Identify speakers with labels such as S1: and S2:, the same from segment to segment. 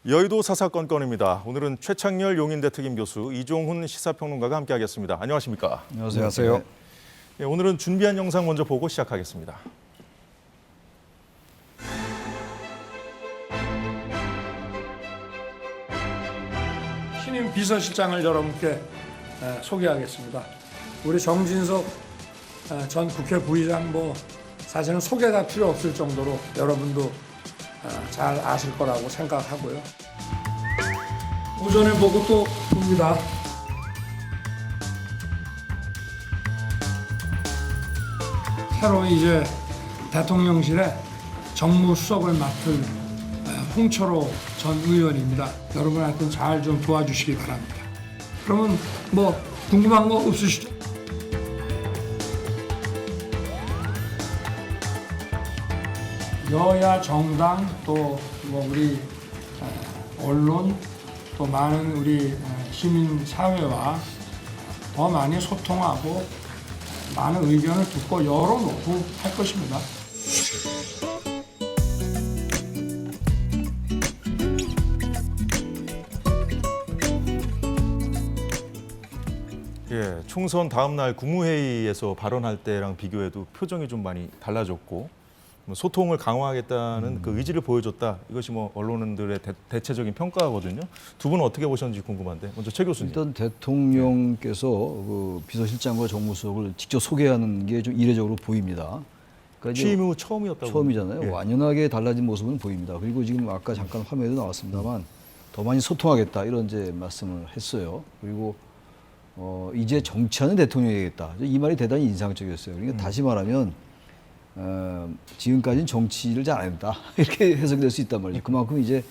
S1: 여의도 사사건건입니다. 오늘은 최창렬 용인대 특임 교수, 이종훈 시사평론가가 함께하겠습니다. 안녕하십니까?
S2: 안녕하세요.
S1: 네, 오늘은 준비한 영상 먼저 보고 시작하겠습니다.
S3: 신임 비서실장을 여러분께 소개하겠습니다. 우리 정진석 전 국회 부의장 사실은 소개가 필요 없을 정도로 여러분도 잘 아실 거라고 생각하고요. 오전에 보고 또 봅니다. 새로 이제 대통령실에 정무수석을 맡을 홍철호 전 의원입니다. 여러분 하여튼 잘 좀 도와주시기 바랍니다. 그러면 궁금한 거 없으시죠? 여야 정당 또 우리 언론 또 많은 우리 시민 사회와 더 많이 소통하고 많은 의견을 듣고 열어놓고 할 것입니다.
S1: 예, 총선 다음 날 국무회의에서 발언할 때랑 비교해도 표정이 좀 많이 달라졌고 소통을 강화하겠다는 그 의지를 보여줬다. 이것이 언론들의 대체적인 평가거든요. 두 분은 어떻게 보셨는지 궁금한데 먼저 최 교수님.
S2: 일단 대통령께서 그 비서실장과 정무수석을 직접 소개하는 게 좀 이례적으로 보입니다. 그러니까
S1: 취임 후 처음이었다고.
S2: 처음이잖아요.
S1: 예.
S2: 완연하게 달라진 모습은 보입니다. 그리고 지금 아까 잠깐 화면에도 나왔습니다만 더 많이 소통하겠다 이런 이제 말씀을 했어요. 그리고 이제 정치하는 대통령이겠다. 이 말이 대단히 인상적이었어요. 그러니까 다시 말하면 지금까지는 정치를 잘 안 했다 이렇게 해석될 수 있단 말이죠. 그만큼 이제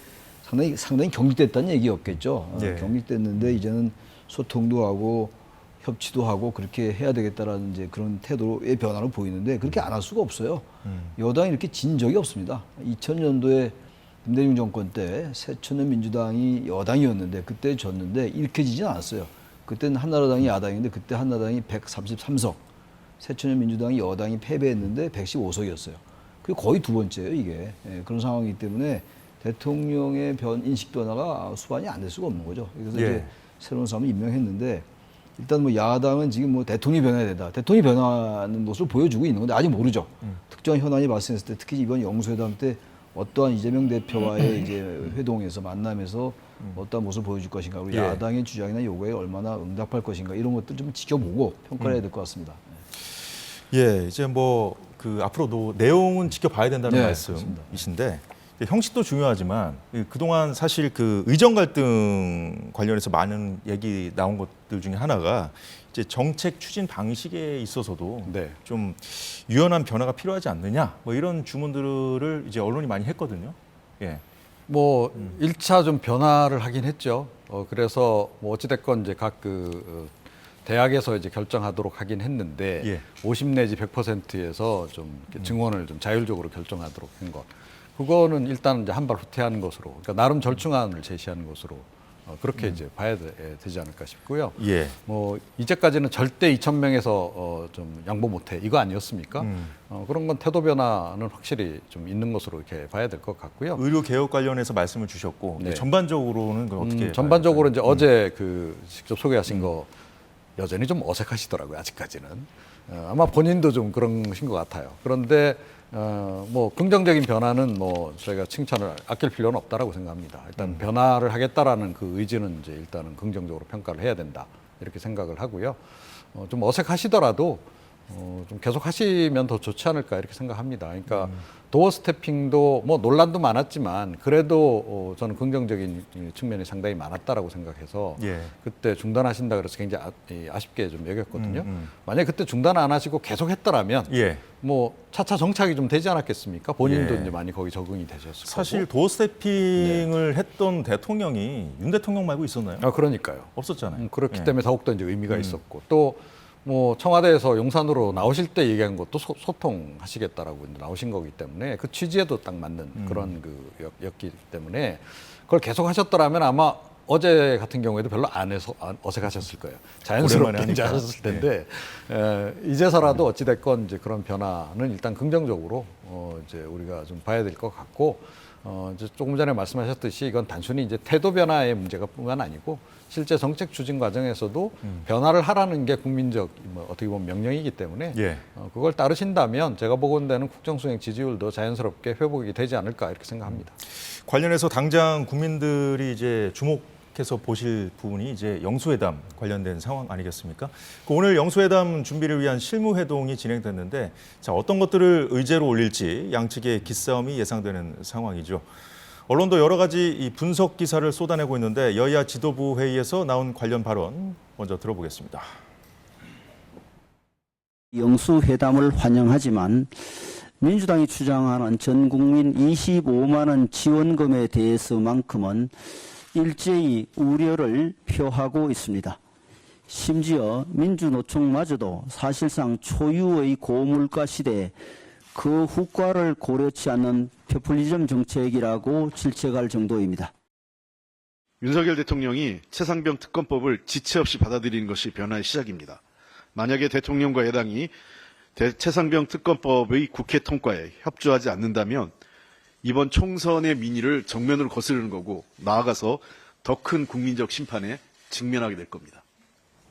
S2: 상당히 경직됐다는 얘기였겠죠.
S1: 예.
S2: 경직됐는데 이제는 소통도 하고 협치도 하고 그렇게 해야 되겠다라는 이제 그런 태도의 변화로 보이는데 그렇게 안 할 수가 없어요. 여당이 이렇게 진 적이 없습니다. 2000년도에 김대중 정권 때 새천년 민주당이 여당이었는데 그때 졌는데 이렇게 지진 않았어요. 그때는 한나라당이 야당인데 그때 한나라당이 133석. 새천년 민주당이 여당이 패배했는데 115석이었어요. 그게 거의 두 번째예요, 이게. 예, 그런 상황이기 때문에 대통령의 인식 변화가 수반이 안 될 수가 없는 거죠. 그래서
S1: 예.
S2: 이제 새로운 사람을 임명했는데 일단 야당은 지금 대통령이 변해야 된다. 대통령이 변하는 모습을 보여주고 있는 건데 아직 모르죠. 특정한 현안이 발생했을 때 특히 이번 영수회담 때 어떠한 이재명 대표와의 이제 회동에서 만남에서 어떠한 모습을 보여줄 것인가, 우리
S1: 예.
S2: 야당의 주장이나 요구에 얼마나 응답할 것인가 이런 것들 좀 지켜보고 평가를 해야 될 것 같습니다.
S1: 예, 이제 앞으로도 내용은 지켜봐야 된다는
S2: 네,
S1: 말씀이신데 형식도 중요하지만 그동안 사실 그 의정 갈등 관련해서 많은 얘기 나온 것들 중에 하나가 이제 정책 추진 방식에 있어서도
S4: 네.
S1: 좀 유연한 변화가 필요하지 않느냐 이런 주문들을 이제 언론이 많이 했거든요. 예.
S4: 1차 좀 변화를 하긴 했죠. 그래서 어찌됐건 이제 각 대학에서 이제 결정하도록 하긴 했는데
S1: 예.
S4: 50 내지 100%에서 좀 이렇게 증원을 좀 자율적으로 결정하도록 한 것. 그거는 일단 이제 한 발 후퇴하는 것으로, 그러니까 나름 절충안을 제시하는 것으로 그렇게 이제 봐야 되지 않을까 싶고요.
S1: 예.
S4: 이제까지는 절대 2,000명에서 좀 양보 못해 이거 아니었습니까? 그런 건 태도 변화는 확실히 좀 있는 것으로 이렇게 봐야 될 것 같고요.
S1: 의료 개혁 관련해서 말씀을 주셨고
S4: 네.
S1: 전반적으로는 그럼 어떻게?
S4: 전반적으로 이제 어제 직접 소개하신 거 여전히 좀 어색하시더라고요. 아직까지는 아마 본인도 좀 그런신 것 같아요. 그런데 긍정적인 변화는 저희가 칭찬을 아낄 필요는 없다라고 생각합니다. 일단 변화를 하겠다라는 그 의지는 이제 일단은 긍정적으로 평가를 해야 된다 이렇게 생각을 하고요. 좀 어색하시더라도 좀 계속 하시면 더 좋지 않을까 이렇게 생각합니다. 그러니까 도어 스태핑도 논란도 많았지만 그래도 저는 긍정적인 측면이 상당히 많았다라고 생각해서
S1: 예.
S4: 그때 중단하신다 그래서 굉장히 아쉽게 좀 여겼거든요. 만약에 그때 중단 안 하시고 계속 했더라면
S1: 예.
S4: 차차 정착이 좀 되지 않았겠습니까? 본인도
S1: 예.
S4: 이제 많이 거기 적응이 되셨을
S1: 사실
S4: 거고.
S1: 도어 스태핑을 했던 대통령이 윤 대통령 말고 있었나요?
S4: 그러니까요.
S1: 없었잖아요.
S4: 그렇기
S1: 예.
S4: 때문에 더욱더 이제 의미가 있었고 또 청와대에서 용산으로 나오실 때 얘기한 것도 소통하시겠다라고 나오신 거기 때문에 그 취지에도 딱 맞는 그런 였기 때문에 그걸 계속 하셨더라면 아마 어제 같은 경우에도 별로 안 어색하셨을 거예요. 자연스럽게 이제 하셨을 텐데 이제서라도 어찌됐건 이제 그런 변화는 일단 긍정적으로 이제 우리가 좀 봐야 될 것 같고 이제 조금 전에 말씀하셨듯이 이건 단순히 이제 태도 변화의 문제가뿐만 아니고 실제 정책 추진 과정에서도 변화를 하라는 게 국민적 뭐 어떻게 보면 명령이기 때문에
S1: 예.
S4: 그걸 따르신다면 제가 보건대는 국정수행 지지율도 자연스럽게 회복이 되지 않을까 이렇게 생각합니다.
S1: 관련해서 당장 국민들이 이제 주목해서 보실 부분이 이제 영수회담 관련된 상황 아니겠습니까? 오늘 영수회담 준비를 위한 실무회동이 진행됐는데 자, 어떤 것들을 의제로 올릴지 양측의 기싸움이 예상되는 상황이죠. 언론도 여러 가지 이 분석 기사를 쏟아내고 있는데 여야 지도부 회의에서 나온 관련 발언 먼저 들어보겠습니다.
S5: 영수회담을 환영하지만 민주당이 주장하는 전 국민 25만 원 지원금에 대해서만큼은 일제히 우려를 표하고 있습니다. 심지어 민주노총마저도 사실상 초유의 고물가 시대에 그 후과를 고려치 않는 포퓰리즘 정책이라고 질책할 정도입니다.
S6: 윤석열 대통령이 최상병 특검법을 지체 없이 받아들이는 것이 변화의 시작입니다. 만약에 대통령과 여당이 최상병 특검법의 국회 통과에 협조하지 않는다면 이번 총선의 민의를 정면으로 거스르는 거고 나아가서 더 큰 국민적 심판에 직면하게 될 겁니다.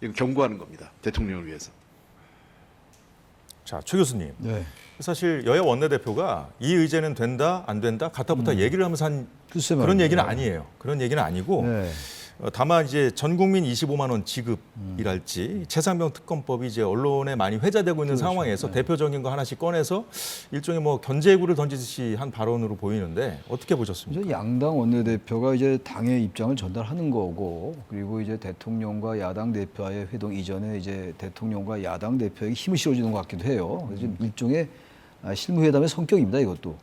S6: 이건 경고하는 겁니다. 대통령을 위해서.
S1: 자, 최 교수님.
S2: 네.
S1: 사실 여야 원내대표가 이 의제는 된다, 안 된다, 가타부타 얘기를 하면서 한
S2: 글쎄
S1: 그런
S2: 말이에요.
S1: 얘기는 아니에요. 그런 얘기는 아니고
S2: 네.
S1: 다만 이제 전 국민 25만 원 지급이랄지 최상병 특검법이 이제 언론에 많이 회자되고 있는 상황에서 대표적인 거 하나씩 꺼내서 일종의 뭐 견제구를 던지듯이 한 발언으로 보이는데 어떻게 보셨습니까?
S2: 이제 양당 원내대표가 이제 당의 입장을 전달하는 거고, 그리고 이제 대통령과 야당 대표와의 회동 이전에 이제 대통령과 야당 대표에게 힘을 실어주는 것 같기도 해요. 그래서 좀 일종의 실무회담의 성격입니다, 이것도.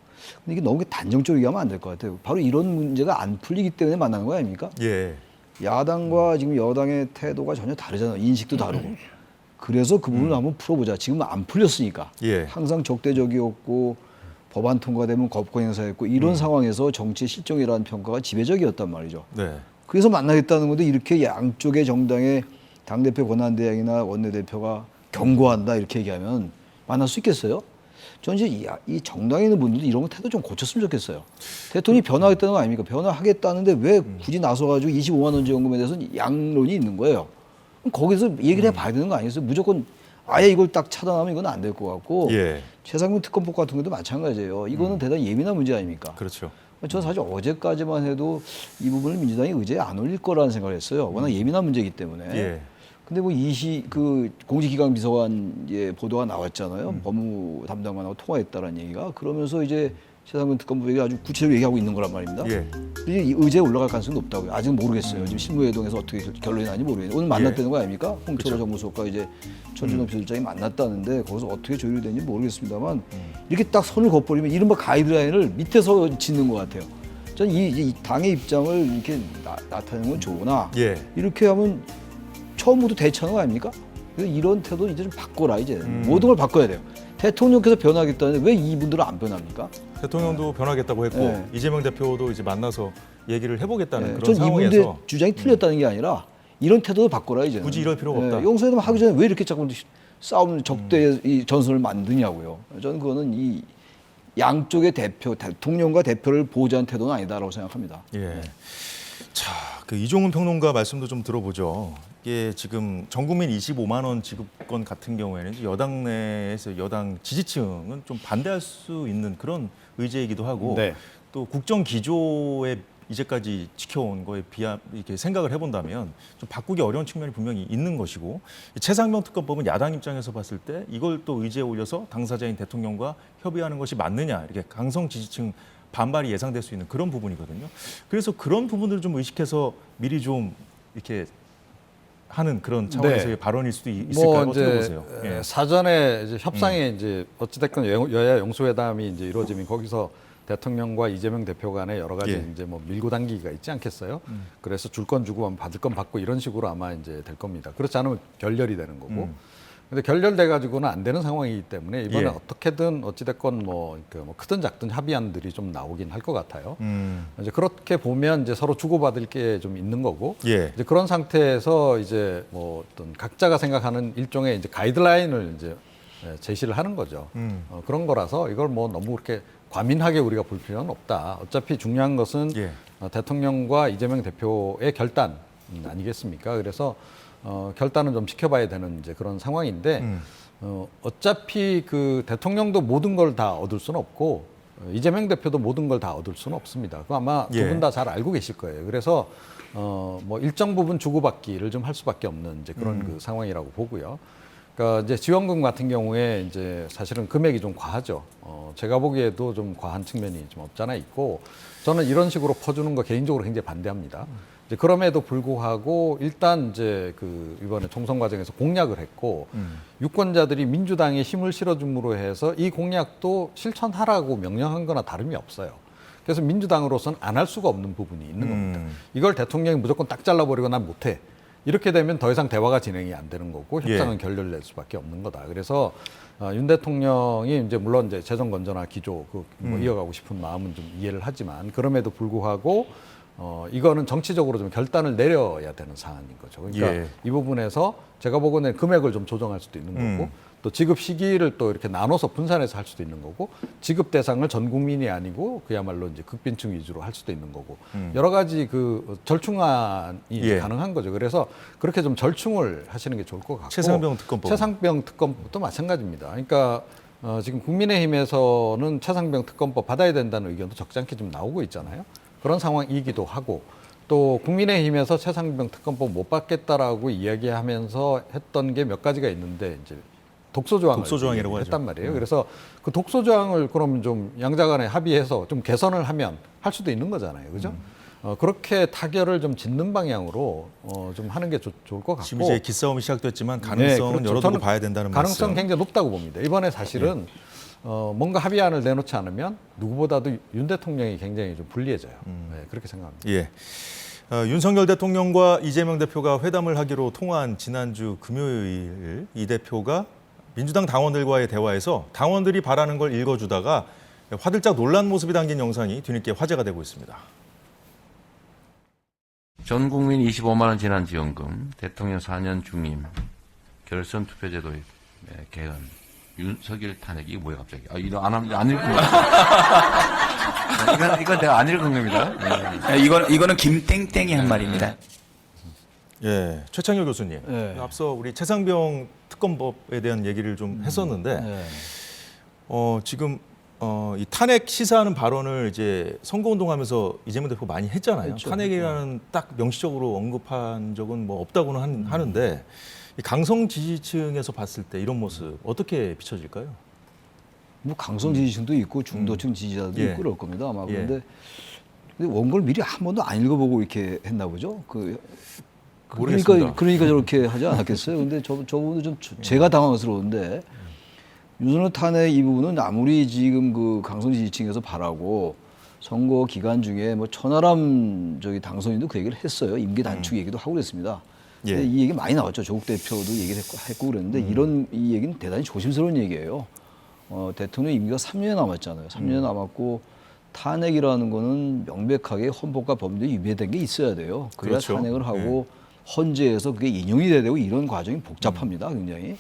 S2: 근데 이게 너무 단정적으로 얘기하면 안 될 것 같아요. 바로 이런 문제가 안 풀리기 때문에 만나는 거 아닙니까?
S1: 예.
S2: 야당과 지금 여당의 태도가 전혀 다르잖아요. 인식도 다르고. 그래서 그 부분을 한번 풀어보자. 지금 안 풀렸으니까.
S1: 예.
S2: 항상 적대적이었고 법안 통과되면 거부권 행사했고 이런 상황에서 정치의 실종이라는 평가가 지배적이었단 말이죠.
S1: 네.
S2: 그래서 만나겠다는 건데 이렇게 양쪽의 정당의 당대표 권한대행이나 원내대표가 경고한다 이렇게 얘기하면 만날 수 있겠어요? 저는 이제 이 정당에 있는 분들도 이런 거 태도 좀 고쳤으면 좋겠어요. 대통령이 변화하겠다는 거 아닙니까? 변화하겠다는데 왜 굳이 나서가지고 25만 원 지원금에 대해서는 양론이 있는 거예요. 그럼 거기서 얘기를 해봐야 되는 거 아니겠어요? 무조건 아예 이걸 딱 차단하면 이건 안 될 것 같고
S1: 예.
S2: 최상병 특검법 같은 것도 마찬가지예요. 이거는 대단히 예민한 문제 아닙니까?
S1: 그렇죠.
S2: 저는 사실 어제까지만 해도 이 부분을 민주당이 의제에 안 올릴 거라는 생각을 했어요. 워낙 예민한 문제이기 때문에.
S1: 예.
S2: 근데 뭐 그 공직기강 비서관 보도가 나왔잖아요. 법무 담당관하고 통화했다라는 얘기가. 그러면서 이제 최상병 특검법 얘기 아주 구체적으로 얘기하고 있는 거란 말입니다.
S1: 예.
S2: 근데 이 의제에 올라갈 가능성이 높다고요. 아직은 모르겠어요. 지금 실무회동에서 어떻게 결론이 나는지 모르겠는데 오늘 만났다는 거 아닙니까? 홍철호 정무수석과 이제 천준호 비서실장이 만났다는데 거기서 어떻게 조율이 되는지 모르겠습니다만 이렇게 딱 선을 그어버리면 이른바 가이드라인을 밑에서 짓는 것 같아요. 저는 이 당의 입장을 이렇게 나타내는 건 좋으나
S1: 예.
S2: 이렇게 하면 처음부터 대처하는 거 아닙니까? 그래서 이런 태도 이제 좀 바꿔라 이제 모든 걸 바꿔야 돼요. 대통령께서 변하겠다는데 왜 이분들은 안 변합니까?
S1: 대통령도 변하겠다고 했고
S2: 네.
S1: 이재명 대표도 이제 만나서 얘기를 해보겠다는 그런
S2: 전
S1: 상황에서
S2: 이분들 주장이 틀렸다는 게 아니라 이런 태도도 바꿔라 이제.
S1: 굳이 이럴 필요가 없다.
S2: 용서회담 하기 전에 왜 이렇게 자꾸 싸움 적대의 이 전선을 만드냐고요. 저는 그거는 이 양쪽의 대통령과 대표를 보호하는 태도는 아니다라고 생각합니다.
S1: 예. 자, 그 이종훈 평론가 말씀도 좀 들어보죠. 이게 지금 전 국민 25만 원 지급권 같은 경우에는 여당 내에서 여당 지지층은 좀 반대할 수 있는 그런 의제이기도 하고
S4: 네.
S1: 또 국정 기조에 이제까지 지켜온 거에 비하 이렇게 생각을 해본다면 좀 바꾸기 어려운 측면이 분명히 있는 것이고 최상병 특검법은 야당 입장에서 봤을 때 이걸 또 의제에 올려서 당사자인 대통령과 협의하는 것이 맞느냐 이렇게 강성 지지층 반발이 예상될 수 있는 그런 부분이거든요. 그래서 그런 부분들을 좀 의식해서 미리 좀 이렇게 하는 그런 차원에서의
S4: 네.
S1: 발언일 수도 있을까요? 어떻게 보세요? 예.
S4: 사전에 이제 협상에 이제 어찌됐건 여야 영수회담이 이제 이루어지면 거기서 대통령과 이재명 대표 간에 여러 가지
S1: 예.
S4: 이제 뭐 밀고 당기기가 있지 않겠어요? 그래서 줄 건 주고 받을 건 받고 이런 식으로 아마 이제 될 겁니다. 그렇지 않으면 결렬이 되는 거고. 근데 결렬돼 가지고는 안 되는 상황이기 때문에 이번에
S1: 예.
S4: 어떻게든 어찌됐건 뭐 크든 작든 합의안들이 좀 나오긴 할 것 같아요.
S1: 음.
S4: 이제 그렇게 보면 이제 서로 주고받을 게 좀 있는 거고.
S1: 예.
S4: 이제 그런 상태에서 이제 뭐 어떤 각자가 생각하는 일종의 이제 가이드라인을 이제 제시를 하는 거죠. 그런 거라서 이걸 뭐 너무 그렇게 과민하게 우리가 볼 필요는 없다. 어차피 중요한 것은
S1: 예.
S4: 대통령과 이재명 대표의 결단 아니겠습니까? 그래서 결단은 좀 지켜봐야 되는 이제 그런 상황인데 어차피 그 대통령도 모든 걸 다 얻을 수는 없고 이재명 대표도 모든 걸 다 얻을 수는 없습니다. 그거 아마 두
S1: 예.
S4: 분 다 잘 알고 계실 거예요. 그래서 뭐 일정 부분 주고받기를 좀 할 수밖에 없는 이제 그런 그 상황이라고 보고요. 그러니까 이제 지원금 같은 경우에 이제 사실은 금액이 좀 과하죠. 제가 보기에도 좀 과한 측면이 좀 없잖아 있고 저는 이런 식으로 퍼주는 거 개인적으로 굉장히 반대합니다. 이제 그럼에도 불구하고 일단 이제 그 이번에 총선 과정에서 공약을 했고 유권자들이 민주당에 힘을 실어줌으로 해서 이 공약도 실천하라고 명령한 거나 다름이 없어요. 그래서 민주당으로서는 안 할 수가 없는 부분이 있는 겁니다. 이걸 대통령이 무조건 딱 잘라버리고 난 못해. 이렇게 되면 더 이상 대화가 진행이 안 되는 거고 협상은
S1: 예.
S4: 결렬될 수밖에 없는 거다. 그래서 윤 대통령이 이제 물론 이제 재정 건전화 기조 뭐 이어가고 싶은 마음은 좀 이해를 하지만 그럼에도 불구하고 이거는 정치적으로 좀 결단을 내려야 되는 사안인 거죠. 그러니까
S1: 예.
S4: 이 부분에서 제가 보고는 금액을 좀 조정할 수도 있는 거고 또 지급 시기를 또 이렇게 나눠서 분산해서 할 수도 있는 거고 지급 대상을 전 국민이 아니고 그야말로 이제 극빈층 위주로 할 수도 있는 거고 여러 가지 그 절충안이
S1: 예.
S4: 가능한 거죠. 그래서 그렇게 좀 절충을 하시는 게 좋을 것 같고
S1: 최상병 특검법.
S4: 최상병 특검법도 마찬가지입니다. 그러니까 지금 국민의힘에서는 최상병 특검법 받아야 된다는 의견도 적잖게 좀 나오고 있잖아요. 그런 상황이기도 하고 또 국민의힘에서 최상병 특검법 못 받겠다라고 이야기하면서 했던 게 몇 가지가 있는데 이제
S1: 독소조항이라고
S4: 했단
S1: 하죠.
S4: 말이에요. 그래서 그 독소조항을 그러면 좀 양자간에 합의해서 좀 개선을 하면 할 수도 있는 거잖아요, 그죠? 그렇게 타결을 좀 짓는 방향으로 좀 하는 게 좋을 것 같고.
S1: 지금 이제 기싸움이 시작됐지만 가능성은
S4: 그렇죠.
S1: 열어두고
S4: 저는
S1: 봐야 된다는
S4: 가능성
S1: 말씀.
S4: 굉장히 높다고 봅니다. 이번에 사실은 뭔가 합의안을 내놓지 않으면 누구보다도 윤 대통령이 굉장히 좀 불리해져요. 네, 그렇게 생각합니다.
S1: 예. 윤석열 대통령과 이재명 대표가 회담을 하기로 통화한 지난주 금요일 이 대표가 민주당 당원들과의 대화에서 당원들이 바라는 걸 읽어주다가 화들짝 놀란 모습이 담긴 영상이 뒤늦게 화제가 되고 있습니다.
S7: 전 국민 25만 원 재난지원금, 대통령 4년 중임, 결선 투표제도의 개헌, 윤석열 탄핵, 이게 뭐야 갑자기? 이거 안 읽은 거야. 이건 내가 안 읽은 겁니다. 네.
S8: 이거는 김땡땡이 한 말입니다.
S1: 예, 최창렬 교수님.
S2: 네.
S1: 앞서 우리 최상병 특검법에 대한 얘기를 좀 했었는데
S2: 네.
S1: 지금 이 탄핵 시사하는 발언을 이제 선거운동하면서 이재명 대표 많이 했잖아요.
S2: 했죠.
S1: 탄핵이라는 딱 명시적으로 언급한 적은 뭐 없다고는 하는데 이 강성 지지층에서 봤을 때 이런 모습 어떻게 비춰질까요?
S2: 뭐 강성 지지층도 있고 중도층 지지자도
S1: 예.
S2: 있고 그럴 겁니다. 아마
S1: 예.
S2: 근데 원고를 미리 한 번도 안 읽어보고 이렇게 했나 보죠.
S1: 모르겠습니다.
S2: 그러니까 저렇게 하지 않았겠어요. 근데 저 부분도 좀 제가 당황스러운데 윤석열 탄핵 이 부분은 아무리 지금 그 강성 지지층에서 바라고 선거 기간 중에 뭐 천하람 당선인도 그 얘기를 했어요. 임기 단축 얘기도 하고 그랬습니다.
S1: 예.
S2: 근데 이 얘기 많이 나왔죠. 조국 대표도 얘기를 했고 그랬는데 이 얘기는 대단히 조심스러운 얘기예요. 대통령 임기가 3년이 남았잖아요. 3년이 남았고 탄핵이라는 거는 명백하게 헌법과 법률에 위배된 게 있어야 돼요. 그래야
S1: 그렇죠.
S2: 탄핵을 하고 헌재에서 그게 인용이 돼야 되고 이런 과정이 복잡합니다. 굉장히.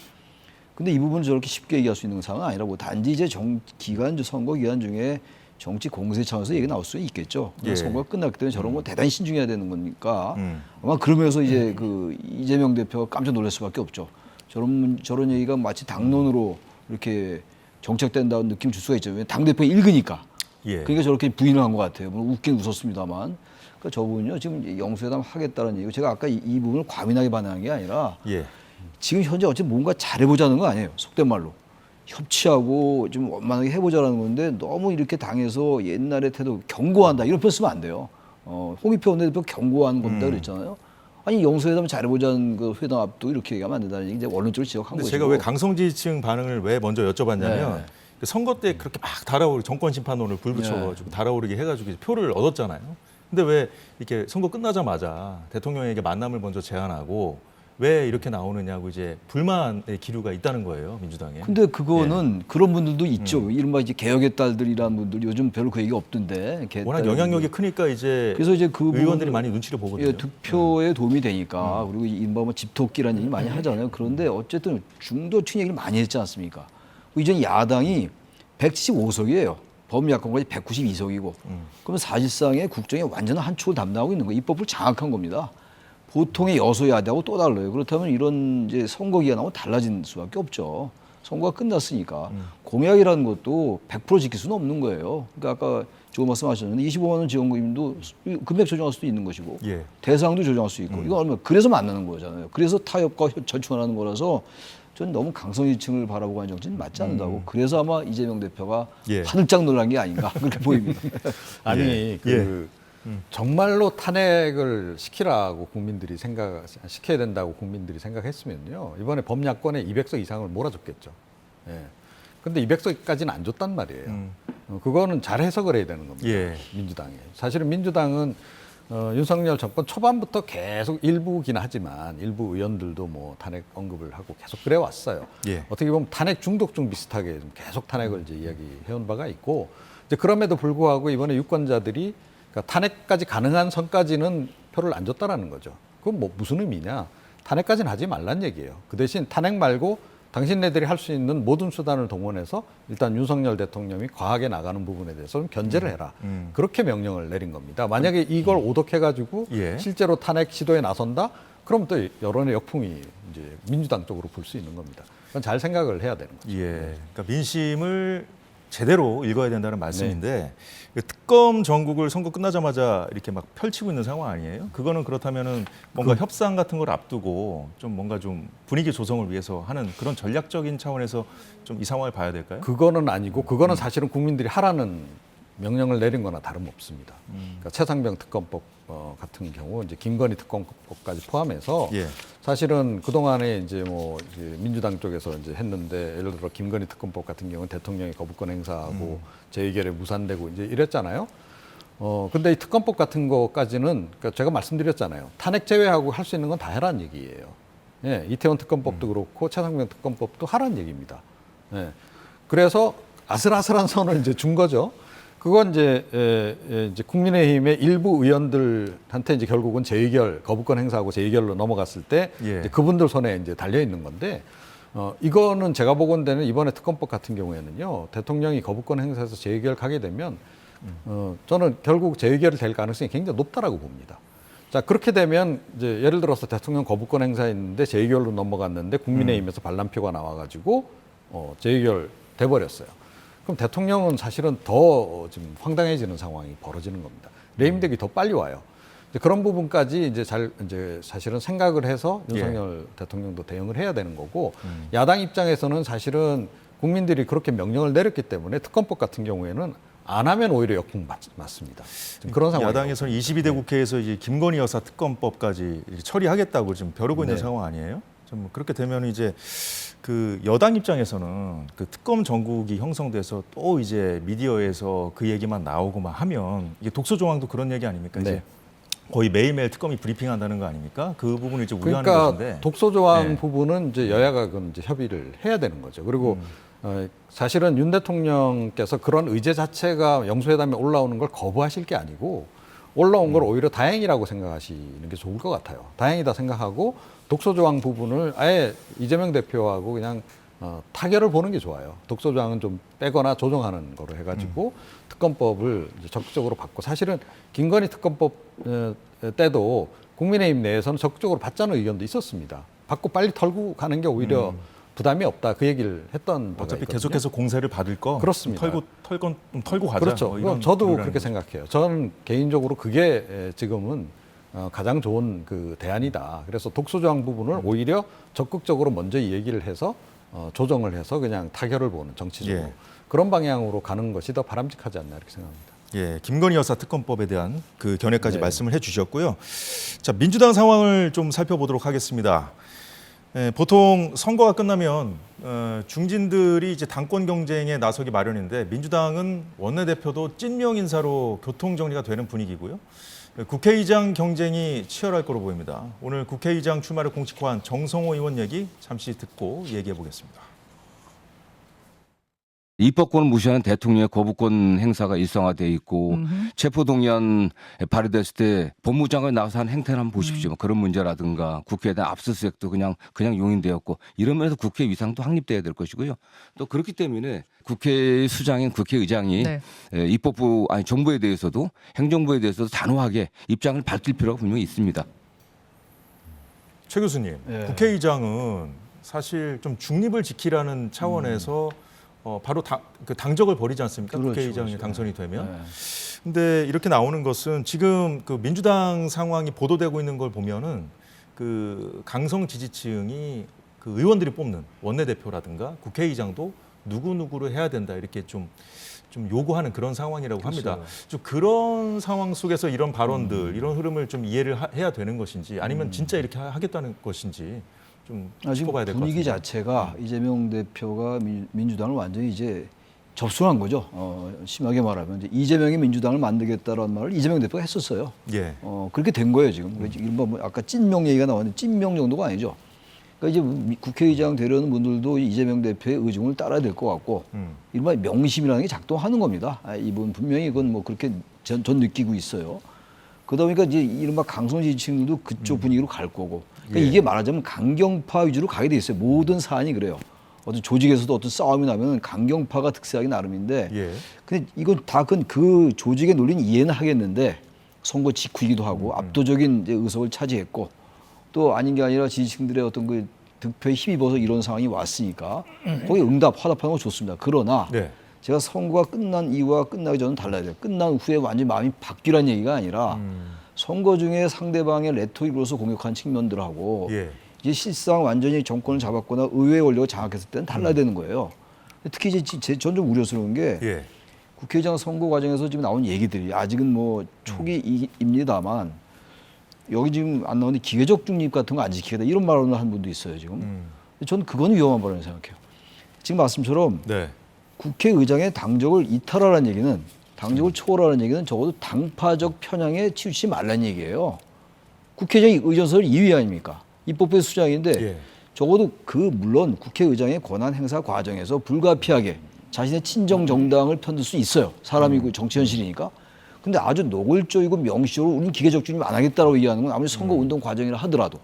S2: 근데 이 부분을 저렇게 쉽게 얘기할 수 있는 상황은 아니라고. 단지 이제 선거 기간 중에 정치 공세 차원에서 얘기 나올 수 있겠죠.
S1: 예.
S2: 선거가 끝났기 때문에 저런 거 대단히 신중해야 되는 거니까 아마 그러면서 이제 그 이재명 대표가 깜짝 놀랄 수밖에 없죠. 저런 얘기가 마치 당론으로 이렇게 정책된다는 느낌 줄 수가 있죠. 당대표가 읽으니까.
S1: 예.
S2: 그러니까 저렇게 부인을 한 것 같아요. 물론 웃긴 웃었습니다만. 그러니까 저 부분요 지금 영수회담 하겠다는 얘기고 제가 아까 이 부분을 과민하게 반응한 게 아니라
S1: 예.
S2: 지금 현재 어쨌든 뭔가 잘해보자는 거 아니에요. 속된 말로. 협치하고 좀 원만하게 해보자라는 건데 너무 이렇게 당해서 옛날의 태도 경고한다 이런 표현 쓰면 안 돼요. 홍익표 원내대표 경고하는 겁니다 그랬잖아요. 아니 영수회담 잘해보자는 그 회담 앞도 이렇게 얘기하면 안 된다는 얘기 이제 원론적으로 지적한
S1: 근데
S2: 거죠.
S1: 제가 왜 강성 지지층 반응을 왜 먼저 여쭤봤냐면
S2: 네.
S1: 그 선거 때 그렇게 막 달아오르 정권 심판론을 불붙여가지고 달아오르게 해가지고 표를 얻었잖아요. 근데 왜 이렇게 선거 끝나자마자 대통령에게 만남을 먼저 제안하고 왜 이렇게 나오느냐고 이제 불만의 기류가 있다는 거예요, 민주당에.
S2: 근데 그거는 그런 분들도 있죠. 이른바 이제 개혁의 딸들이라는 분들이 요즘 별로 그 얘기 없던데.
S1: 워낙 영향력이 크니까 이제
S2: 그래서 이제 그
S1: 의원들이
S2: 부분을-
S1: 많이 눈치를 보거든요.
S2: 예, 득표에 도움이 되니까 그리고 이른바 뭐 집토끼라는 얘기 많이 하잖아요. 그런데 어쨌든 중도층 얘기를 많이 했지 않습니까? 이전 야당이 175석이에요. 범야권까지 192석이고. 그러면 사실상의 국정의 완전한 한 축을 담당하고 있는 거예요. 입법을 장악한 겁니다. 보통의 여소야대하고 또 달라요. 그렇다면 이런 이제 선거 기간하고 달라진 수밖에 없죠. 선거가 끝났으니까 공약이라는 것도 100% 지킬 수는 없는 거예요. 그러니까 아까 좋은 말씀하셨는데 25만 원 지원금도 금액 조정할 수도 있는 것이고
S1: 예.
S2: 대상도 조정할 수 있고 이거 얼마 그래서 만나는 거잖아요. 그래서 타협과 절충하는 거라서 저는 너무 강성지층을 바라보고 하는 정치는 맞지 않는다고. 그래서 아마 이재명 대표가
S1: 예.
S2: 화들짝 놀란 게 아닌가 그렇게 보입니다.
S4: 아니
S1: 예.
S4: 그 정말로 탄핵을 시키라고 국민들이 시켜야 된다고 국민들이 생각했으면요 이번에 범야권에 200석 이상을 몰아줬겠죠. 예. 근데 200석까지는 안 줬단 말이에요. 그거는 잘 해석을 해야 되는 겁니다.
S1: 예.
S4: 민주당이. 사실은 민주당은 윤석열 정권 초반부터 계속 일부긴 하지만 일부 의원들도 뭐 탄핵 언급을 하고 계속 그래 왔어요.
S1: 예.
S4: 어떻게 보면 탄핵 중독중 비슷하게 좀 계속 탄핵을 이제 이야기해온 바가 있고 이제 그럼에도 불구하고 이번에 유권자들이 그러니까 탄핵까지 가능한 선까지는 표를 안 줬다라는 거죠. 그건 뭐 무슨 의미냐? 탄핵까지는 하지 말란 얘기예요. 그 대신 탄핵 말고 당신네들이 할 수 있는 모든 수단을 동원해서 일단 윤석열 대통령이 과하게 나가는 부분에 대해서 좀 견제를 해라. 그렇게 명령을 내린 겁니다. 만약에 이걸 오독해가지고
S1: 예.
S4: 실제로 탄핵 시도에 나선다? 그럼 또 여론의 역풍이 이제 민주당 쪽으로 불 수 있는 겁니다. 그건 잘 생각을 해야 되는 거죠.
S1: 예. 그러니까 민심을 제대로 읽어야 된다는 말씀인데 그 특검 전국을 선거 끝나자마자 이렇게 막 펼치고 있는 상황 아니에요? 그거는 그렇다면은 뭔가 협상 같은 걸 앞두고 좀 뭔가 좀 분위기 조성을 위해서 하는 그런 전략적인 차원에서 좀 이 상황을 봐야 될까요?
S4: 그거는 아니고 그거는 사실은 국민들이 하라는 명령을 내린 거나 다름없습니다. 그러니까 최상병 특검법 같은 경우 이제 김건희 특검법까지 포함해서
S1: 예.
S4: 사실은 그동안에 이제 뭐 이제 민주당 쪽에서 이제 했는데 예를 들어 김건희 특검법 같은 경우는 대통령이 거부권 행사하고 재의결에 무산되고 이제 이랬잖아요. 근데 이 특검법 같은 거까지는 그러니까 제가 말씀드렸잖아요. 탄핵 제외하고 할 수 있는 건 다 해라는 얘기예요. 예, 이태원 특검법도 그렇고 최상병 특검법도 하라는 얘기입니다. 예. 그래서 아슬아슬한 선을 이제 준 거죠. 그건 이제 국민의힘의 일부 의원들한테 이제 결국은 재의결 거부권 행사하고 재의결로 넘어갔을 때
S1: 예.
S4: 이제 그분들 손에 이제 달려 있는 건데 이거는 제가 보건대는 이번에 특검법 같은 경우에는요 대통령이 거부권 행사해서 재의결 가게 되면 저는 결국 재의결이 될 가능성이 굉장히 높다라고 봅니다. 자 그렇게 되면 이제 예를 들어서 대통령 거부권 행사했는데 재의결로 넘어갔는데 국민의힘에서 반란표가 나와가지고 재의결 돼버렸어요. 그럼 대통령은 사실은 더 지금 황당해지는 상황이 벌어지는 겁니다. 레임덕이 더 빨리 와요. 이제 그런 부분까지 이제 사실은 생각을 해서 윤석열 대통령도 대응을 해야 되는 거고 야당 입장에서는 사실은 국민들이 그렇게 명령을 내렸기 때문에 특검법 같은 경우에는 안 하면 오히려 역풍 맞습니다. 지금 그런 상황.
S1: 야당에서는 22대 국회에서 이제 김건희 여사 특검법까지 처리하겠다고 지금 벼르고 있는
S4: 네.
S1: 상황 아니에요? 좀 그렇게 되면 이제 그 여당 입장에서는 그 특검 전국이 형성돼서 또 이제 미디어에서 그 얘기만 나오고만 하면 이게 독소 조항도 그런 얘기 아닙니까?
S4: 네.
S1: 이제 거의 매일매일 특검이 브리핑한다는 거 아닙니까? 그 부분을 이제 우려하는
S4: 그러니까
S1: 것인데.
S4: 독소 조항
S1: 네.
S4: 부분은 이제 여야가 그건 이제 협의를 해야 되는 거죠. 그리고 사실은 윤 대통령께서 그런 의제 자체가 영수회담에 올라오는 걸 거부하실 게 아니고 올라온 걸 오히려 다행이라고 생각하시는 게 좋을 것 같아요. 다행이다 생각하고 독소 조항 부분을 아예 이재명 대표하고 그냥 타결을 보는 게 좋아요. 독소 조항은 좀 빼거나 조정하는 거로 해가지고 특검법을 이제 적극적으로 받고 사실은 김건희 특검법 때도 국민의힘 내에서는 적극적으로 받자는 의견도 있었습니다. 받고 빨리 털고 가는 게 오히려 부담이 없다 그 얘기를 했던 바가
S1: 어차피
S4: 있거든요.
S1: 계속해서 공세를 받을 거
S4: 그렇습니다.
S1: 털고 가자.
S4: 그렇죠.
S1: 뭐 이런
S4: 저도
S1: 우려라는
S4: 그렇게
S1: 거죠.
S4: 생각해요. 저는 개인적으로 그게 지금은 가장 좋은 그 대안이다. 그래서 독소조항 부분을 오히려 적극적으로 먼저 이 얘기를 해서 조정을 해서 그냥 타결을 보는 정치적으로
S1: 예.
S4: 그런 방향으로 가는 것이 더 바람직하지 않나 이렇게 생각합니다.
S1: 예, 김건희 여사 특검법에 대한 그 견해까지
S4: 네.
S1: 말씀을 해주셨고요. 자, 민주당 상황을 좀 살펴보도록 하겠습니다. 예, 보통 선거가 끝나면 중진들이 이제 당권 경쟁에 나서기 마련인데 민주당은 원내대표도 찐명 인사로 교통 정리가 되는 분위기고요. 국회의장 경쟁이 치열할 거로 보입니다. 오늘 국회의장 출마를 공식화한 정성호 의원 얘기 잠시 듣고 얘기해 보겠습니다.
S9: 입법권을 무시하는 대통령의 거부권 행사가 일상화돼 있고 체포동의안 발의됐을 때 법무장관이 나와서 한 행태를 한번 보십시오. 그런 문제라든가 국회에 대한 압수수색도 그냥 용인되었고 이런 면에서 국회 위상도 확립돼야 될 것이고요. 또 그렇기 때문에 국회 수장인 국회의장이
S10: 네.
S9: 입법부 아니 정부에 대해서도 행정부에 대해서도 단호하게 입장을 밝힐 필요가 분명히 있습니다.
S1: 최 교수님,
S2: 예.
S1: 국회의장은 사실 좀 중립을 지키라는 차원에서 바로 그 당적을 벌이지 않습니까?
S2: 그렇죠,
S1: 국회의장이
S2: 그렇죠.
S1: 당선이 되면.
S2: 네.
S1: 근데 이렇게 나오는 것은 지금 그 민주당 상황이 보도되고 있는 걸 보면은 그 강성 지지층이 그 의원들이 뽑는 원내대표라든가 국회의장도 누구누구를 해야 된다 이렇게 좀 요구하는 그런 상황이라고 합니다. 좀 그런 상황 속에서 이런 발언들, 이런 흐름을 좀 이해를 해야 되는 것인지 아니면 진짜 이렇게 하겠다는 것인지 좀
S2: 지금
S1: 짚어봐야 될 것 같습니다.
S2: 분위기 자체가 이재명 대표가 민주당을 완전히 이제 접수한 거죠. 심하게 말하면 이제 이재명이 민주당을 만들겠다라는 말을 이재명 대표가 했었어요.
S1: 예.
S2: 그렇게 된 거예요 지금. 이른바 뭐 아까 찐명 얘기가 나왔는데 찐명 정도가 아니죠. 그러니까 이제 국회의장 되려는 분들도 이재명 대표의 의중을 따라야 될 것 같고, 이른바 명심이라는 게 작동하는 겁니다. 이분 분명히 그건 뭐 그렇게 전 느끼고 있어요. 그러다 보니까 이제 이른바 강성 지지층들도 그쪽 분위기로 갈 거고, 그러니까
S1: 예.
S2: 이게 말하자면 강경파 위주로 가게 돼 있어요. 모든 사안이 그래요. 어떤 조직에서도 어떤 싸움이 나면 강경파가 득세하기 나름인데,
S1: 예.
S2: 근데 이건 다 그 조직의 논리는 이해는 하겠는데 선거 직후이기도 하고 압도적인 이제 의석을 차지했고 또 아닌 게 아니라 지지층들의 어떤 그 득표에 힘입어서 이런 상황이 왔으니까 거기에 화답하는 거 좋습니다. 그러나
S1: 네.
S2: 제가 선거가 끝난 이후와 끝나기 전은 달라야 돼요. 끝난 후에 완전히 마음이 바뀌란 얘기가 아니라 선거 중에 상대방의 레토릭으로서 공격한 측면들하고
S1: 예.
S2: 이제 실상 완전히 정권을 잡았거나 의회 권력을 장악했을 때는 달라야 되는 거예요. 특히 이제 전 좀 우려스러운 게
S1: 예.
S2: 국회의장 선거 과정에서 지금 나온 얘기들이 아직은 뭐 초기입니다만 여기 지금 안 나오는데 기회적 중립 같은 거 안 지키겠다 이런 말을 한 분도 있어요 지금. 근데 저는 그건 위험한 발언이라고 생각해요. 지금 말씀처럼
S1: 네.
S2: 국회의장의 당적을 이탈하라는 얘기는 당적을 초월하라는 얘기는 적어도 당파적 편향에 치우치지 말라는 얘기예요. 국회의장이 의전서를 2위 아닙니까? 입법부의 수장인데
S1: 예.
S2: 적어도 물론 국회의장의 권한 행사 과정에서 불가피하게 자신의 친정 정당을 편들 수 있어요. 사람이고 정치 현실이니까. 근데 아주 노골적이고 명시적으로 우리는 기계적 중립 안 하겠다라고 얘기하는 건 아무리 선거운동 과정이라 하더라도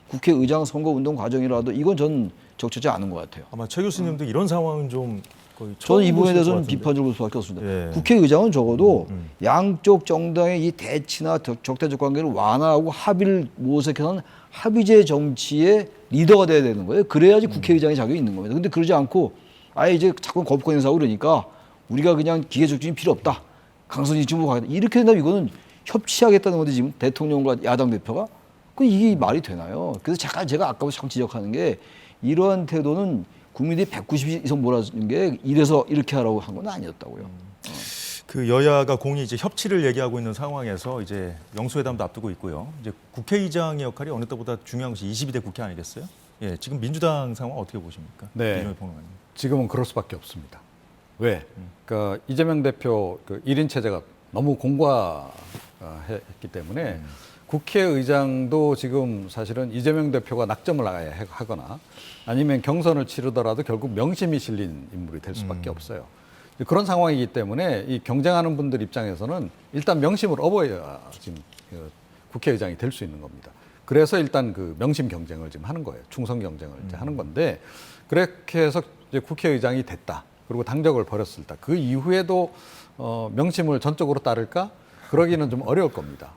S2: 국회의장 선거운동 과정이라도 이건 전 적절치 않은 것 같아요.
S1: 아마 최 교수님도 이런 상황은 좀 거의
S2: 저는 이
S1: 처음
S2: 부분에
S1: 보실 것
S2: 대해서는
S1: 같은데.
S2: 비판적으로 볼 수밖에 없습니다.
S1: 예.
S2: 국회의장은 적어도 양쪽 정당의 이 대치나 적대적 관계를 완화하고 합의를 모색해서 합의제 정치의 리더가 돼야 되는 거예요. 그래야지 국회의장의 자격이 있는 겁니다. 근데 그러지 않고 아예 이제 자꾸 거부권 행사하고 그러니까 우리가 그냥 기계적 중이 필요 없다. 강선이 지금 가겠다. 이렇게 된다면 이거는 협치하겠다는 건데 지금 대통령과 야당 대표가 이게 말이 되나요? 그래서 잠깐 제가 아까부터 참 지적하는 게 이러한 태도는 국민들이 190 이상 몰아주는 게 이래서 이렇게 하라고 한 건 아니었다고요.
S1: 그 여야가 공히 이제 협치를 얘기하고 있는 상황에서 이제 영수회담도 앞두고 있고요. 이제 국회의장의 역할이 어느 때보다 중요한 것이 22대 국회 아니겠어요? 예, 지금 민주당 상황 어떻게 보십니까?
S4: 네.
S1: 이종희 평론가님.
S4: 지금은 그럴 수밖에 없습니다. 왜? 그러니까 이재명 대표 그 1인 체제가 너무 공과했기 때문에 국회의장도 지금 사실은 이재명 대표가 낙점을 하거나 아니면 경선을 치르더라도 결국 명심이 실린 인물이 될 수밖에 없어요. 그런 상황이기 때문에 이 경쟁하는 분들 입장에서는 일단 명심을 업어야 지금 국회의장이 될 수 있는 겁니다. 그래서 일단 그 명심 경쟁을 지금 하는 거예요. 충성 경쟁을 이제 하는 건데 그렇게 해서 이제 국회의장이 됐다. 그리고 당적을 버렸을 때 그 이후에도 명심을 전적으로 따를까? 그러기는 좀 어려울 겁니다.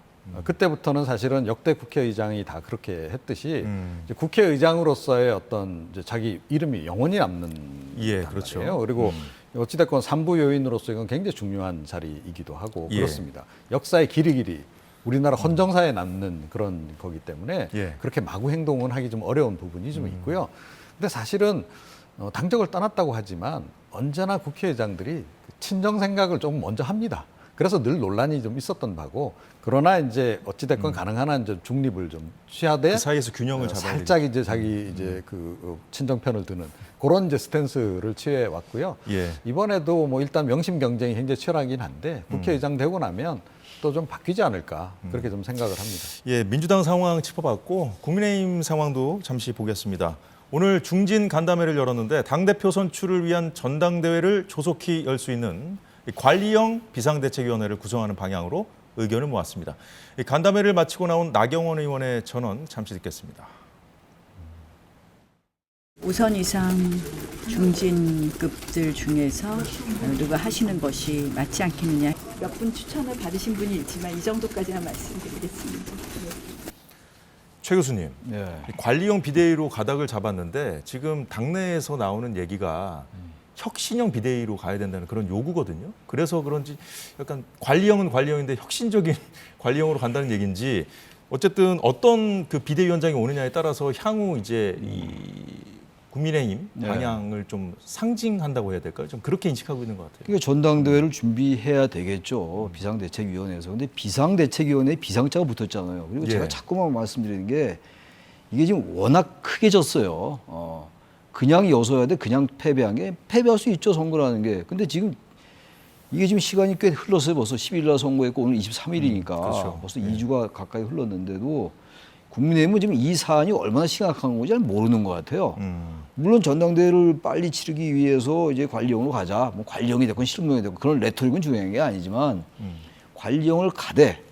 S4: 그때부터는 사실은 역대 국회의장이 다 그렇게 했듯이 이제 국회의장으로서의 어떤 이제 자기 이름이 영원히 남는
S1: 예,
S4: 거예요.
S1: 그렇죠.
S4: 그리고 어찌됐건 삼부 요인으로서 이건 굉장히 중요한 자리이기도 하고
S1: 예.
S4: 그렇습니다. 역사의 길이 우리나라 헌정사에 남는 그런 거기 때문에
S1: 예.
S4: 그렇게 마구 행동은 하기 좀 어려운 부분이 좀 있고요. 근데 사실은 당적을 떠났다고 하지만 언제나 국회의장들이 친정 생각을 좀 먼저 합니다. 그래서 늘 논란이 좀 있었던 바고 그러나 이제 어찌됐건 가능한 한 좀 중립을 좀 취하되
S1: 그 사이에서 균형을 잡아야
S4: 살짝 이제 자기 이제 그 친정편을 드는 그런 이제 스탠스를 취해 왔고요.
S1: 예.
S4: 이번에도 뭐 일단 명심 경쟁이 굉장히 치열하긴 한데 국회의장 되고 나면 또 좀 바뀌지 않을까 그렇게 좀 생각을 합니다.
S1: 예, 민주당 상황 짚어봤고 국민의힘 상황도 잠시 보겠습니다. 오늘 중진 간담회를 열었는데 당대표 선출을 위한 전당대회를 조속히 열 수 있는 관리형 비상대책위원회를 구성하는 방향으로 의견을 모았습니다. 이 간담회를 마치고 나온 나경원 의원의 전언 잠시 듣겠습니다.
S10: 우선 이상 중진급들 중에서 누가 하시는 것이 맞지 않겠느냐. 몇 분 추천을 받으신 분이 있지만 이 정도까지만 말씀드리겠습니다.
S1: 최 교수님,
S2: 예.
S1: 이 관리형 비대위로 가닥을 잡았는데 지금 당내에서 나오는 얘기가 혁신형 비대위로 가야 된다는 그런 요구거든요. 그래서 그런지 약간 관리형은 관리형인데 혁신적인 관리형으로 간다는 얘기인지 어쨌든 어떤 그 비대위원장이 오느냐에 따라서 향후 이제 이 국민의힘
S2: 네.
S1: 방향을 좀 상징한다고 해야 될까요? 좀 그렇게 인식하고 있는 것 같아요.
S2: 그러니까 전당대회를 준비해야 되겠죠. 비상대책위원회에서. 근데 비상대책위원회에 비상자가 붙었잖아요. 그리고
S1: 예.
S2: 제가 자꾸만 말씀드리는 게 이게 지금 워낙 크게 졌어요. 그냥 여서야 돼. 그냥 패배한 게 패배할 수 있죠. 선거라는 게. 근데 지금 이게 지금 시간이 꽤 흘렀어요. 벌써 10일 날 선거했고 오늘 23일이니까
S1: 그렇죠.
S2: 벌써
S1: 예.
S2: 2주가 가까이 흘렀는데도 국민의힘은 지금 이 사안이 얼마나 심각한 건지 잘 모르는 것 같아요. 물론 전당대회를 빨리 치르기 위해서 이제 관리형으로 가자. 뭐 관리형이 됐건 실무형이 됐건 그런 레토릭은 중요한 게 아니지만 관리형을 가되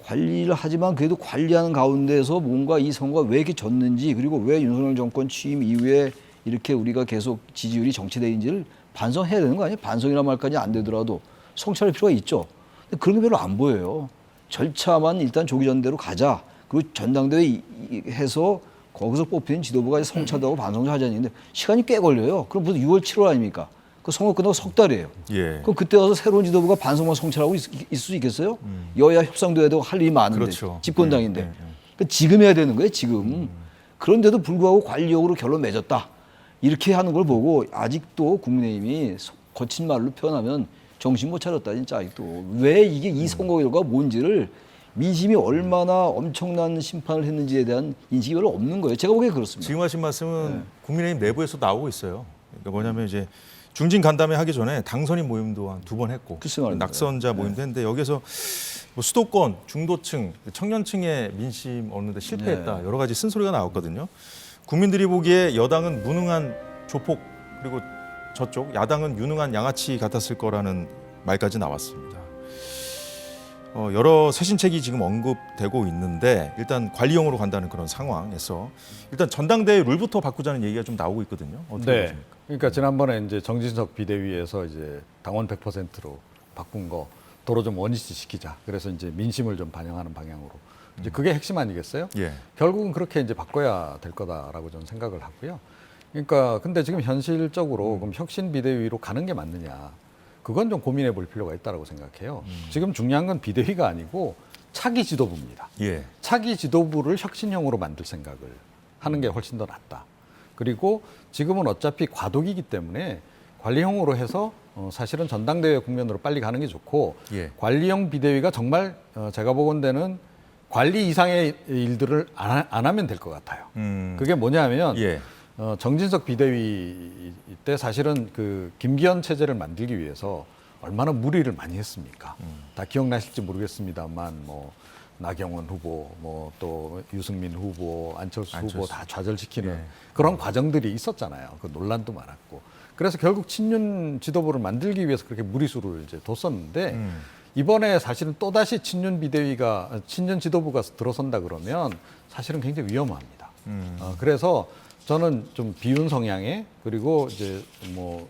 S2: 관리를 하지만 그래도 관리하는 가운데서 뭔가 이 선거가 왜 이렇게 졌는지 그리고 왜 윤석열 정권 취임 이후에 이렇게 우리가 계속 지지율이 정체되는지를 반성해야 되는 거 아니에요? 반성이란 말까지 안 되더라도 성찰할 필요가 있죠. 근데 그런 게 별로 안 보여요. 절차만 일단 조기 전대로 가자. 그리고 전당대회 해서 거기서 뽑히는 지도부가 성찰하고 반성을 하자는 얘기인데 시간이 꽤 걸려요. 그럼 무슨 6월, 7월 아닙니까? 그 선거 끝나고 석 달이에요.
S1: 예.
S2: 그럼 그때 와서 새로운 지도부가 반성만 성찰하고 있을 수 있겠어요? 여야 협상도 해야 되고 할 일이 많은데
S1: 그렇죠.
S2: 집권당인데.
S1: 예, 예, 예.
S2: 그러니까 지금 해야 되는 거예요. 지금. 그런데도 불구하고 관리형으로 결론 맺었다. 이렇게 하는 걸 보고 아직도 국민의힘이 거친 말로 표현하면 정신 못 차렸다 진짜 아직도. 왜 이게 이 선거 결과가 뭔지를 민심이 얼마나 엄청난 심판을 했는지에 대한 인식이 별로 없는 거예요. 제가 보기에 그렇습니다.
S1: 지금 하신 말씀은 국민의힘 내부에서 나오고 있어요. 그러니까 뭐냐면 이제 중진 간담회 하기 전에 당선인 모임도 한 2번 했고
S2: 글쎄 말입니다.
S1: 낙선자 모임도 했는데 여기서 뭐 수도권, 중도층, 청년층의 민심 얻는데 실패했다. 여러 가지 쓴소리가 나왔거든요. 국민들이 보기에 여당은 무능한 조폭 그리고 저쪽 야당은 유능한 양아치 같았을 거라는 말까지 나왔습니다. 여러 쇄신책이 지금 언급되고 있는데 일단 관리형으로 간다는 그런 상황에서 일단 전당대회 룰부터 바꾸자는 얘기가 좀 나오고 있거든요. 어떻게
S4: 네.
S1: 보십니까?
S4: 그러니까 지난번에 이제 정진석 비대위에서 이제 당원 100%로 바꾼 거 도로 좀 원위치 시키자. 그래서 이제 민심을 좀 반영하는 방향으로. 이제 그게 핵심 아니겠어요?
S1: 예.
S4: 결국은 그렇게 이제 바꿔야 될 거다라고 저는 생각을 하고요. 그러니까 근데 지금 현실적으로 그럼 혁신 비대위로 가는 게 맞느냐? 그건 좀 고민해 볼 필요가 있다고 생각해요. 지금 중요한 건 비대위가 아니고 차기 지도부입니다.
S1: 예.
S4: 차기 지도부를 혁신형으로 만들 생각을 하는 게 훨씬 더 낫다. 그리고 지금은 어차피 과도기이기 때문에 관리형으로 해서 사실은 전당대회 국면으로 빨리 가는 게 좋고
S1: 예.
S4: 관리형 비대위가 정말 제가 보건대는 관리 이상의 일들을 안 하면 될 것 같아요. 그게 뭐냐면
S1: 예.
S4: 정진석 비대위 때 사실은 그 김기현 체제를 만들기 위해서 얼마나 무리를 많이 했습니까? 다 기억나실지 모르겠습니다만 뭐 나경원 후보, 뭐 또 유승민 후보, 안철수 후보 다 좌절시키는
S1: 예.
S4: 그런 과정들이 있었잖아요. 그 논란도 많았고. 그래서 결국 친윤 지도부를 만들기 위해서 그렇게 무리수를 이제 뒀었는데 이번에 사실은 또다시 친윤 비대위가 친윤 지도부가 들어선다 그러면 사실은 굉장히 위험합니다. 그래서 저는 좀 비윤 성향의 그리고 이제 뭐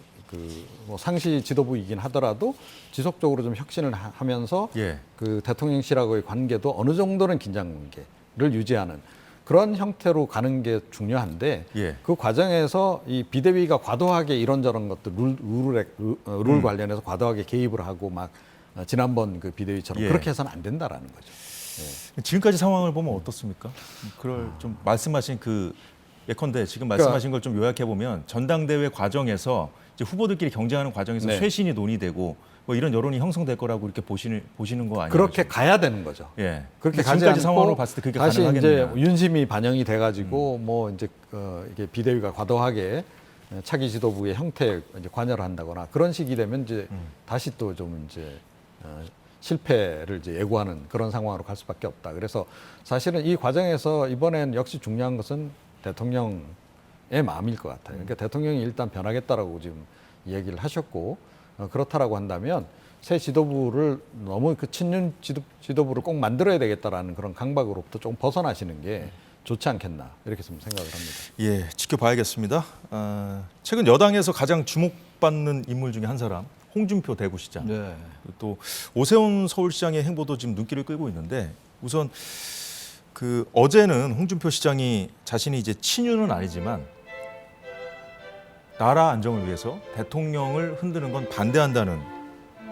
S4: 상시 지도부이긴 하더라도 지속적으로 좀 혁신을 하면서
S1: 예.
S4: 그 대통령실하고의 관계도 어느 정도는 긴장 관계를 유지하는 그런 형태로 가는 게 중요한데
S1: 예.
S4: 그 과정에서 이 비대위가 과도하게 이런저런 것들 룰 관련해서 과도하게 개입을 하고 막 지난번 그 비대위처럼
S1: 예.
S4: 그렇게 해서는 안 된다라는 거죠.
S1: 지금까지 상황을 보면 어떻습니까? 그럴 좀 말씀하신 그 예컨대 지금
S4: 그러니까
S1: 말씀하신 걸 좀 요약해 보면 전당대회 과정에서 이제 후보들끼리 경쟁하는 과정에서
S4: 네.
S1: 쇄신이 논의되고 뭐 이런 여론이 형성될 거라고 이렇게 보시는 거 아니에요?
S4: 그렇게 가야 되는 거죠.
S1: 예.
S4: 그렇게
S1: 근데
S4: 가지
S1: 지금까지
S4: 않고
S1: 상황으로 봤을 때 그게
S4: 다시
S1: 가능하겠느냐?
S4: 이제 윤심이 반영이 돼가지고 뭐 이제 이게 비대위가 과도하게 차기 지도부의 형태에 이제 관여를 한다거나 그런 식이 되면 이제 다시 또 좀 이제 실패를 이제 예고하는 그런 상황으로 갈 수밖에 없다. 그래서 사실은 이 과정에서 이번엔 역시 중요한 것은 대통령의 마음일 것 같아요. 그러니까 대통령이 일단 변하겠다라고 지금 얘기를 하셨고 그렇다라고 한다면 새 지도부를 너무 그 친윤 지도부를 꼭 만들어야 되겠다라는 그런 강박으로부터 좀 벗어나시는 게 좋지 않겠나 이렇게 좀 생각을 합니다.
S1: 예, 지켜봐야겠습니다. 최근 여당에서 가장 주목받는 인물 중에 한 사람, 홍준표 대구시장.
S2: 네.
S1: 또 오세훈 서울시장의 행보도 지금 눈길을 끌고 있는데 우선 그 어제는 홍준표 시장이 자신이 이제 친윤은 아니지만 나라 안정을 위해서 대통령을 흔드는 건 반대한다는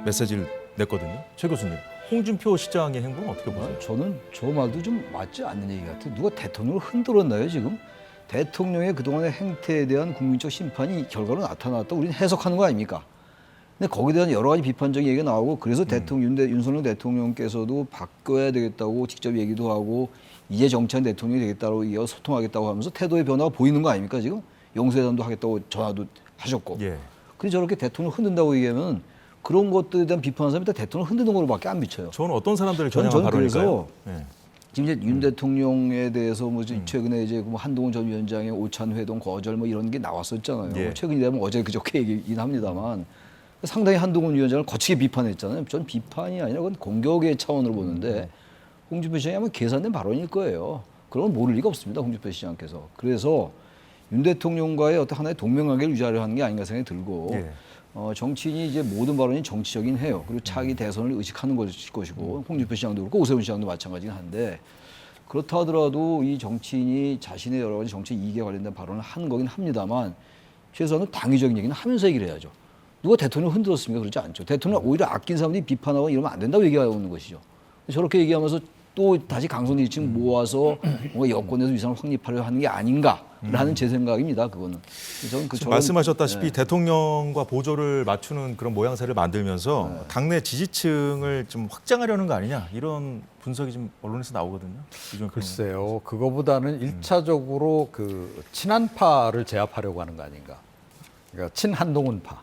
S1: 메시지를 냈거든요. 최 교수님, 홍준표 시장의 행보는 어떻게 보세요?
S2: 저는 저 말도 좀 맞지 않는 얘기 같아요. 누가 대통령을 흔들었나요 지금? 대통령의 그동안의 행태에 대한 국민적 심판이 결과로 나타났다. 우리는 해석하는 거 아닙니까? 근데 거기에 대한 여러 가지 비판적인 얘기가 나오고 그래서 윤석열 대통령께서도 바꿔야 되겠다고 직접 얘기도 하고 이제 정치한 대통령이 되겠다고 이어서 소통하겠다고 하면서 태도의 변화가 보이는 거 아닙니까 지금? 용서회담도 하겠다고 전화도 하셨고.
S1: 예.
S2: 근데 저렇게 대통령 흔든다고 얘기하면 그런 것들에 대한 비판하는 사람이 다 대통령 흔드는 거로밖에 안 비쳐요.
S1: 저는 어떤 사람들을
S2: 저는
S1: 겨냥한
S2: 그래서
S1: 발언일까요? 예.
S2: 지금 이제 윤 대통령에 대해서 뭐 최근에 이제 뭐 한동훈 전 위원장의 오찬 회동 거절 뭐 이런 게 나왔었잖아요.
S1: 예.
S2: 최근이라면 어제 그저께 얘기긴 합니다만 상당히 한동훈 위원장을 거치게 비판했잖아요. 전 비판이 아니라 그건 공격의 차원으로 보는데 홍준표 시장이 아마 계산된 발언일 거예요. 그런 건 모를 리가 없습니다. 홍준표 시장께서. 그래서 윤 대통령과의 어떤 하나의 동맹관계를 유지하려 하는 게 아닌가 생각이 들고
S1: 예.
S2: 정치인이 이제 모든 발언이 정치적인 해요. 그리고 차기 대선을 의식하는 것이고 홍준표 시장도 그렇고 오세훈 시장도 마찬가지긴 한데 그렇다 하더라도 이 정치인이 자신의 여러 가지 정치 이익에 관련된 발언을 한 거긴 합니다만 최소한 당위적인 얘기는 하면서 얘기를 해야죠. 누가 대통령 흔들었습니까? 그렇지 않죠. 대통령 오히려 아낀 사람들이 비판하고 이러면 안 된다고 얘기하는 것이죠. 저렇게 얘기하면서 또 다시 강성지층 모아서 뭔가 여권에서 위상을 확립하려 하는 게 아닌가라는 제 생각입니다. 그거는. 저는
S1: 지금 말씀하셨다시피 대통령과 보조를 맞추는 그런 모양새를 만들면서 당내 지지층을 좀 확장하려는 거 아니냐 이런 분석이 좀 언론에서 나오거든요.
S4: 글쎄요, 그거보다는 일차적으로 그 친한파를 제압하려고 하는 거 아닌가. 그러니까 친한동훈파.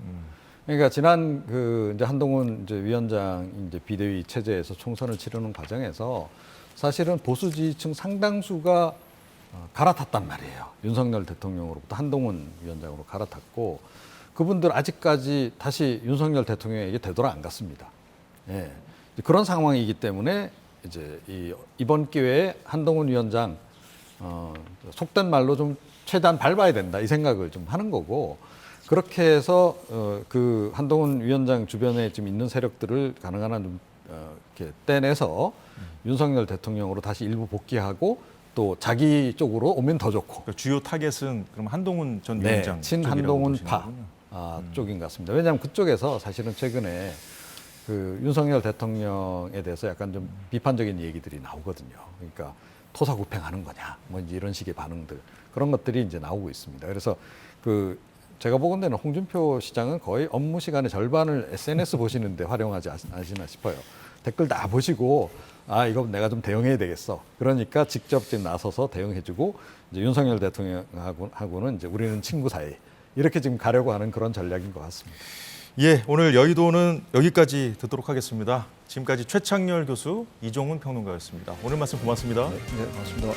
S4: 그러니까 지난 그 이제 한동훈 이제 위원장 이제 비대위 체제에서 총선을 치르는 과정에서 사실은 보수 지지층 상당수가 갈아탔단 말이에요. 윤석열 대통령으로부터 한동훈 위원장으로 갈아탔고 그분들 아직까지 다시 윤석열 대통령에게 되돌아 안 갔습니다. 예. 그런 상황이기 때문에 이제 이번 기회에 한동훈 위원장 속된 말로 좀 최대한 밟아야 된다 이 생각을 좀 하는 거고 그렇게 해서 그 한동훈 위원장 주변에 지금 있는 세력들을 가능한 한 좀 이렇게 떼내서 윤석열 대통령으로 다시 일부 복귀하고 또 자기 쪽으로 오면 더 좋고.
S1: 그러니까 주요 타겟은 그럼 한동훈 전 위원장
S4: 친한동훈파 쪽인 것 같습니다. 왜냐하면 그쪽에서 사실은 최근에 그 윤석열 대통령에 대해서 약간 좀 비판적인 얘기들이 나오거든요. 그러니까 토사구팽하는 거냐, 뭐 이제 이런 식의 반응들 그런 것들이 이제 나오고 있습니다. 그래서 그 제가 보건대는 홍준표 시장은 거의 업무 시간의 절반을 SNS 보시는데 활용하지 않으시나 싶어요. 댓글 다 보시고 아 이거 내가 좀 대응해야 되겠어. 그러니까 직접 지금 나서서 대응해주고 이제 윤석열 대통령하고는 이제 우리는 친구 사이 이렇게 지금 가려고 하는 그런 전략인 것 같습니다.
S1: 예, 오늘 여의도는 여기까지 듣도록 하겠습니다. 지금까지 최창렬 교수, 이종훈 평론가였습니다. 오늘 말씀 고맙습니다.
S2: 네, 고맙습니다.